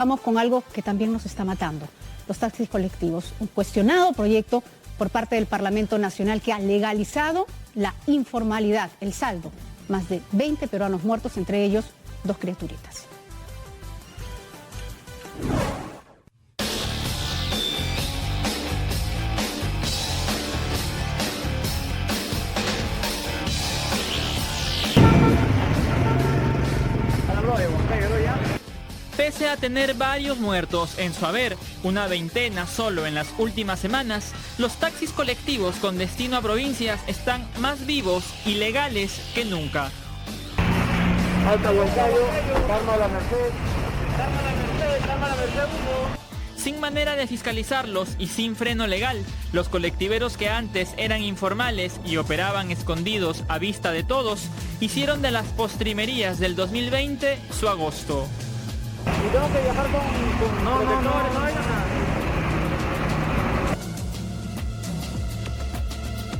Vamos con algo que también nos está matando, los taxis colectivos. Un cuestionado proyecto por parte del Parlamento Nacional que ha legalizado la informalidad, el saldo. Más de 20 peruanos muertos, entre ellos 2 criaturitas. Pese a tener varios muertos en su haber, una veintena solo en las últimas semanas, los taxis colectivos con destino a provincias están más vivos y legales que nunca. Alta Huancayo, Palma la Merced, Palma la Merced 1. Sin manera de fiscalizarlos y sin freno legal, los colectiveros que antes eran informales y operaban escondidos a vista de todos, hicieron de las postrimerías del 2020 su agosto. Y tengo que viajar con No.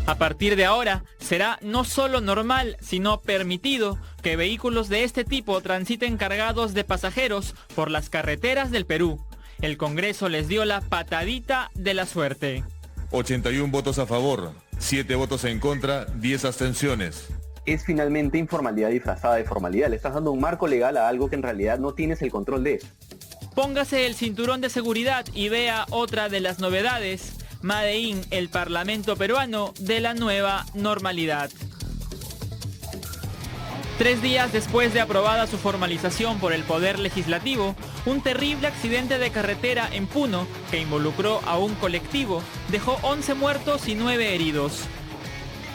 A partir de ahora, será no solo normal, sino permitido que vehículos de este tipo transiten cargados de pasajeros por las carreteras del Perú. El Congreso les dio la patadita de la suerte. 81 votos a favor, 7 votos en contra, 10 abstenciones. Es finalmente informalidad disfrazada de formalidad. Le estás dando un marco legal a algo que en realidad no tienes el control de. Póngase el cinturón de seguridad y vea otra de las novedades. Made in el Parlamento peruano de la nueva normalidad. 3 días después de aprobada su formalización por el Poder Legislativo, un terrible accidente de carretera en Puno, que involucró a un colectivo, dejó 11 muertos y 9 heridos.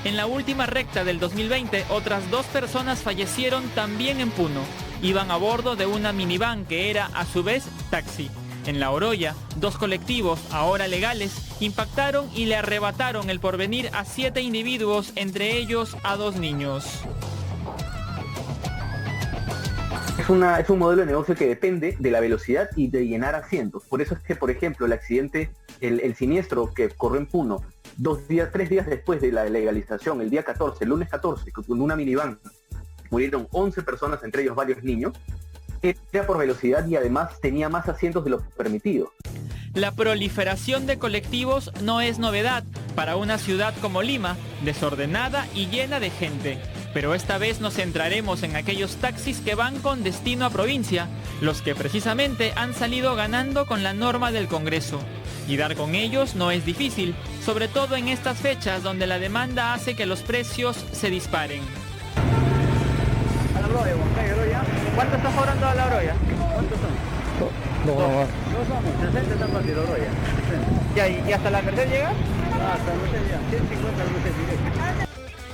En la última recta del 2020, otras 2 personas fallecieron también en Puno. Iban a bordo de una minivan que era a su vez taxi. En La Oroya, 2 colectivos, ahora legales, impactaron y le arrebataron el porvenir a 7 individuos, entre ellos a 2 niños. Es un modelo de negocio que depende de la velocidad y de llenar asientos. Por eso es que, por ejemplo, el accidente, el siniestro que ocurrió en Puno, 3 días después de la legalización, el día 14, el lunes 14, con una minivan, murieron 11 personas, entre ellos varios niños, era por velocidad y además tenía más asientos de lo permitido. La proliferación de colectivos no es novedad para una ciudad como Lima, desordenada y llena de gente. Pero esta vez nos centraremos en aquellos taxis que van con destino a provincia, los que precisamente han salido ganando con la norma del Congreso. Y dar con ellos no es difícil, sobre todo en estas fechas donde la demanda hace que los precios se disparen. ¿Cuánto estás cobrando a la Oroya? ¿Cuántos son? Dos. 60 está fácil, Oroya. ¿Y hasta la Merced llega? Hasta la Merced ya. 150 al Merced directo.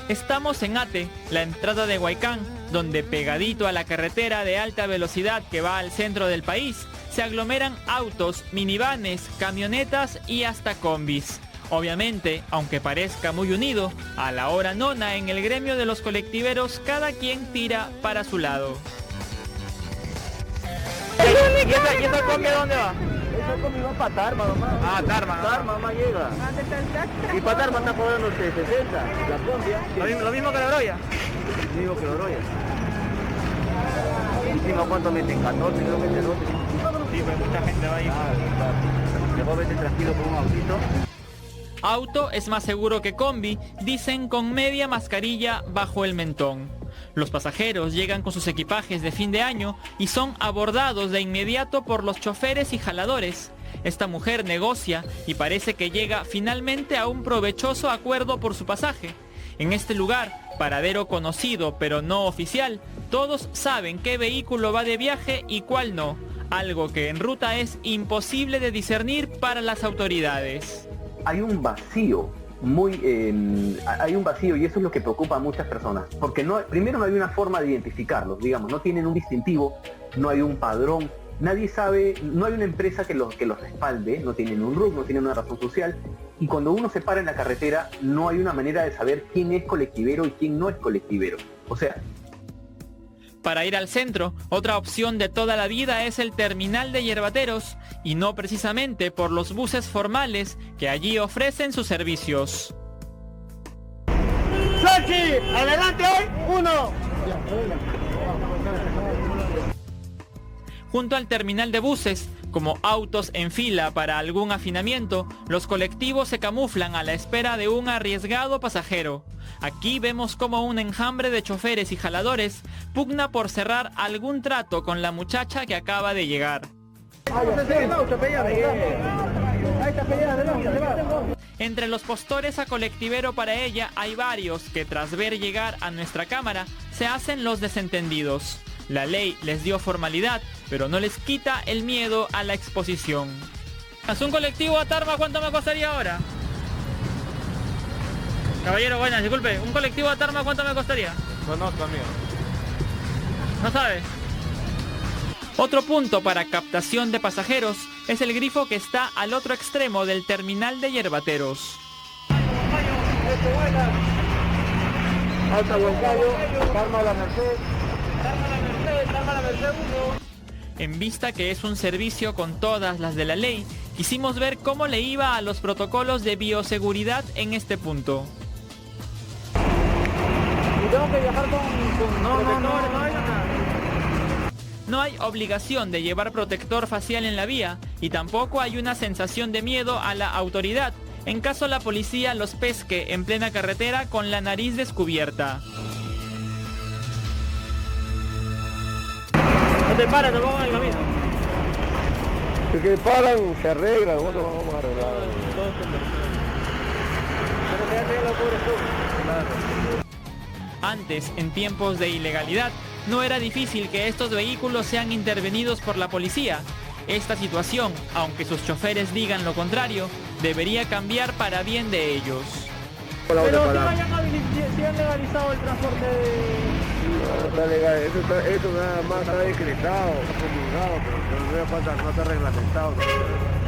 Estamos en Ate, la entrada de Huaycán, donde pegadito a la carretera de alta velocidad que va al centro del país, se aglomeran autos, minivanes, camionetas y hasta combis. Obviamente, aunque parezca muy unido, a la hora nona en el gremio de los colectiveros cada quien tira para su lado. ¿Y esa combi dónde va? Esa combi va para Tarma, mamá. Ah, Tarma. Tarma, mamá llega. Y para Tarma está cobrando 60, la combi. Lo mismo que la Oroya. Lo mismo que la Oroya. Encima cuánto meten, 14, creo que meten 12. Sí, pues mucha gente va ahí. Después vete tranquilo con un autito. Auto es más seguro que combi, dicen con media mascarilla bajo el mentón. Los pasajeros llegan con sus equipajes de fin de año y son abordados de inmediato por los choferes y jaladores. Esta mujer negocia y parece que llega finalmente a un provechoso acuerdo por su pasaje. En este lugar, paradero conocido pero no oficial, todos saben qué vehículo va de viaje y cuál no, algo que en ruta es imposible de discernir para las autoridades. Hay un vacío y eso es lo que preocupa a muchas personas, porque primero no hay una forma de identificarlos, digamos, no tienen un distintivo, no hay un padrón, nadie sabe, no hay una empresa que los respalde, no tienen un RUC, no tienen una razón social, y cuando uno se para en la carretera no hay una manera de saber quién es colectivero y quién no es colectivero. O sea, para ir al centro, otra opción de toda la vida es el terminal de yerbateros, y no precisamente por los buses formales que allí ofrecen sus servicios. ¡Sachi! ¡Adelante hoy! ¡1! Junto al terminal de buses, como autos en fila para algún afinamiento, los colectivos se camuflan a la espera de un arriesgado pasajero. Aquí vemos como un enjambre de choferes y jaladores pugna por cerrar algún trato con la muchacha que acaba de llegar. Entre los postores a colectivero para ella hay varios que tras ver llegar a nuestra cámara se hacen los desentendidos. La ley les dio formalidad, pero no les quita el miedo a la exposición. ¿Es un colectivo a Tarma? ¿Cuánto me costaría ahora? Caballero, buenas, disculpe. ¿Un colectivo a Tarma cuánto me costaría? Conozco, amigo. ¿No sabe? Otro punto para captación de pasajeros es el grifo que está al otro extremo del terminal de yerbateros. Alta Huancayo, Tarma La Merced. Tarma La Merced 1. En vista que es un servicio con todas las de la ley, quisimos ver cómo le iba a los protocolos de bioseguridad en este punto. ¿Y tengo que viajar con protectores? No hay obligación de llevar protector facial en la vía y tampoco hay una sensación de miedo a la autoridad en caso la policía los pesque en plena carretera con la nariz descubierta. No te paran, nos vamos al camino. Si que paran, se arreglan, nosotros vamos a arreglar. Pero te arregla lo pobres tú. Antes, en tiempos de ilegalidad, no era difícil que estos vehículos sean intervenidos por la policía. Esta situación, aunque sus choferes digan lo contrario, debería cambiar para bien de ellos. Pero si han legalizado el transporte de... No está legal, eso nada más está decretado, está promulgado, pero no está reglamentado.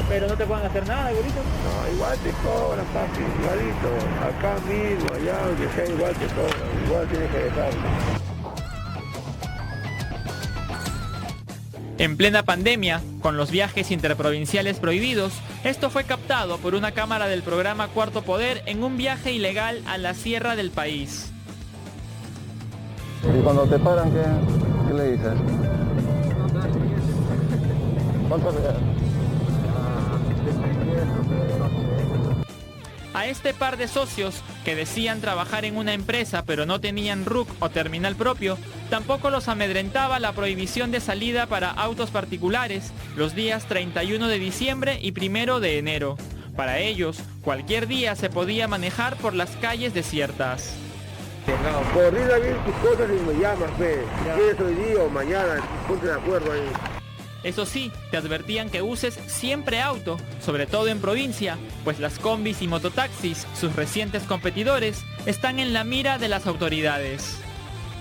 Pero no te pueden hacer nada, igualito. No, igual te cobran, papi, igualito. Acá mismo, allá, donde sea, igual te cobran, igual tienes que dejar. En plena pandemia, con los viajes interprovinciales prohibidos, esto fue captado por una cámara del programa Cuarto Poder en un viaje ilegal a la sierra del país. ¿Y cuando te paran, qué le dices? ¿Cuánto le das? A este par de socios, que decían trabajar en una empresa pero no tenían RUC o terminal propio, tampoco los amedrentaba la prohibición de salida para autos particulares los días 31 de diciembre y 1 de enero. Para ellos, cualquier día se podía manejar por las calles desiertas. Coordina bien tus cosas y me llamas, ve. Si quieres hoy día o mañana, ponte de acuerdo ahí. Eso sí, te advertían que uses siempre auto, sobre todo en provincia, pues las combis y mototaxis, sus recientes competidores, están en la mira de las autoridades.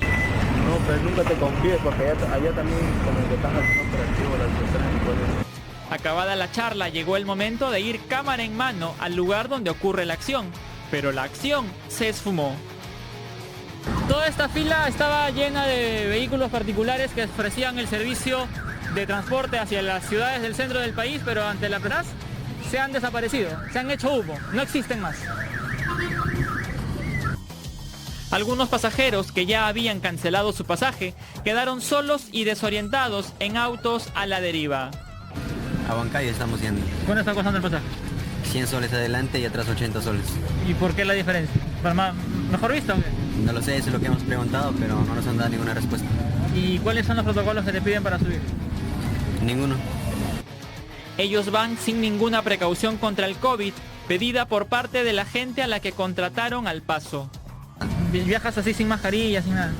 No, pero nunca te confíes porque allá también como que están haciendo operativos las. Acabada la charla, llegó el momento de ir cámara en mano al lugar donde ocurre la acción, pero la acción se esfumó. Toda esta fila estaba llena de vehículos particulares que ofrecían el servicio de transporte hacia las ciudades del centro del país, pero ante la PRAS se han desaparecido, se han hecho humo, no existen más. Algunos pasajeros que ya habían cancelado su pasaje quedaron solos y desorientados en autos a la deriva. A Huancayo estamos yendo. ¿Cuánto está costando el pasaje? 100 soles adelante y atrás 80 soles. ¿Y por qué la diferencia? ¿Mejor visto o qué? No lo sé, eso es lo que hemos preguntado, pero no nos han dado ninguna respuesta. ¿Y cuáles son los protocolos que te piden para subir? Ninguno. Ellos van sin ninguna precaución contra el COVID, pedida por parte de la gente a la que contrataron al paso. ¿Viajas así sin mascarilla, sin nada?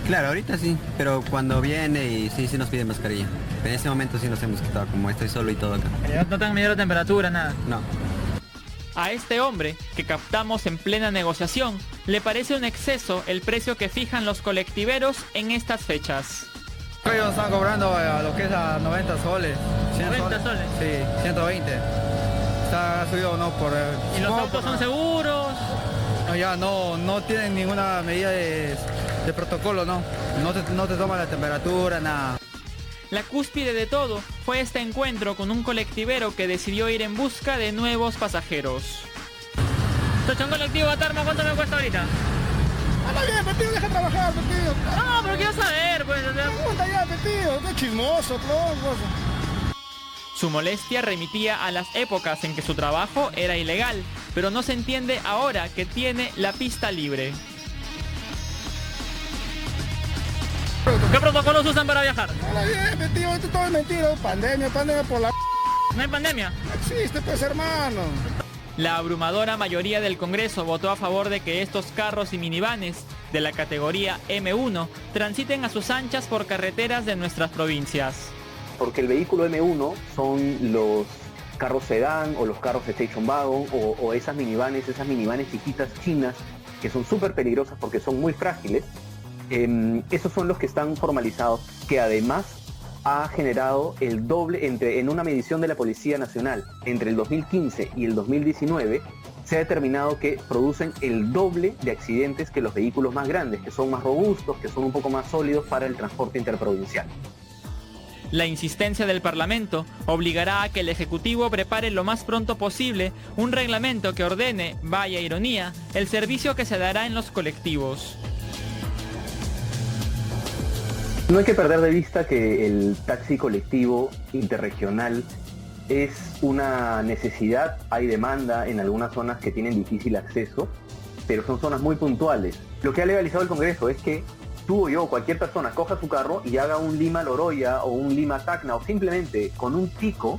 Claro, ahorita sí, pero cuando viene y sí nos piden mascarilla. En este momento sí nos hemos quitado, como estoy solo y todo acá. ¿No te han medido la temperatura, nada? No. A este hombre, que captamos en plena negociación, le parece un exceso el precio que fijan los colectiveros en estas fechas. Ellos están cobrando a lo que es a 90 soles. 90 soles. Sí, 120. Está subido no por... ¿Y los autos son seguros? No, ya no tienen ninguna medida de protocolo, no. No te toman la temperatura, nada. La cúspide de todo fue este encuentro con un colectivero que decidió ir en busca de nuevos pasajeros. Un colectivo a Tarma, ¿cuánto me cuesta ahorita? Habla bien, tío, deja trabajar, tío. No, pero quiero saber, pues. Pregunta ya, tío, qué chismoso, Su molestia remitía a las épocas en que su trabajo era ilegal, pero no se entiende ahora que tiene la pista libre. ¿Qué protocolos usan para viajar? Habla bien, tío, esto todo es mentira. Pandemia por la... ¿No hay pandemia? Existe, pues, hermano. La abrumadora mayoría del Congreso votó a favor de que estos carros y minivanes de la categoría M1 transiten a sus anchas por carreteras de nuestras provincias. Porque el vehículo M1 son los carros sedán o los carros station wagon o esas minivanes chiquitas chinas que son súper peligrosas porque son muy frágiles. Esos son los que están formalizados, que además ha generado el doble en una medición de la Policía Nacional entre el 2015 y el 2019 se ha determinado que producen el doble de accidentes que los vehículos más grandes, que son más robustos, que son un poco más sólidos para el transporte interprovincial. La insistencia del Parlamento obligará a que el Ejecutivo prepare lo más pronto posible un reglamento que ordene, vaya ironía, el servicio que se dará en los colectivos. No hay que perder de vista que el taxi colectivo interregional es una necesidad, hay demanda en algunas zonas que tienen difícil acceso, pero son zonas muy puntuales. Lo que ha legalizado el Congreso es que tú o yo, cualquier persona, coja su carro y haga un Lima-Loroya o un Lima-Tacna o simplemente con un tico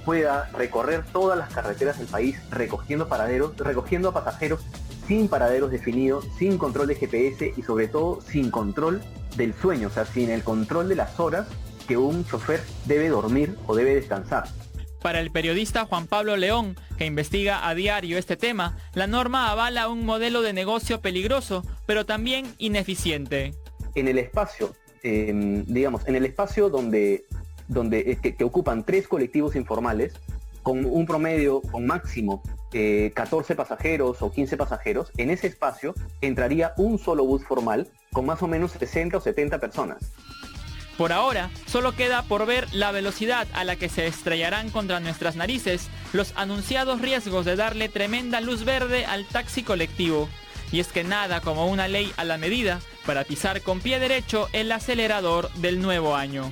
pueda recorrer todas las carreteras del país recogiendo a pasajeros sin paraderos definidos, sin control de GPS y sobre todo sin control del sueño, o sea, sin el control de las horas que un chofer debe dormir o debe descansar. Para el periodista Juan Pablo León, que investiga a diario este tema, la norma avala un modelo de negocio peligroso, pero también ineficiente. En el espacio, en el espacio donde que ocupan 3 colectivos informales, con un promedio, con máximo 14 pasajeros o 15 pasajeros, en ese espacio entraría un solo bus formal con más o menos 60 o 70 personas. Por ahora, solo queda por ver la velocidad a la que se estrellarán contra nuestras narices los anunciados riesgos de darle tremenda luz verde al taxi colectivo. Y es que nada como una ley a la medida para pisar con pie derecho el acelerador del nuevo año.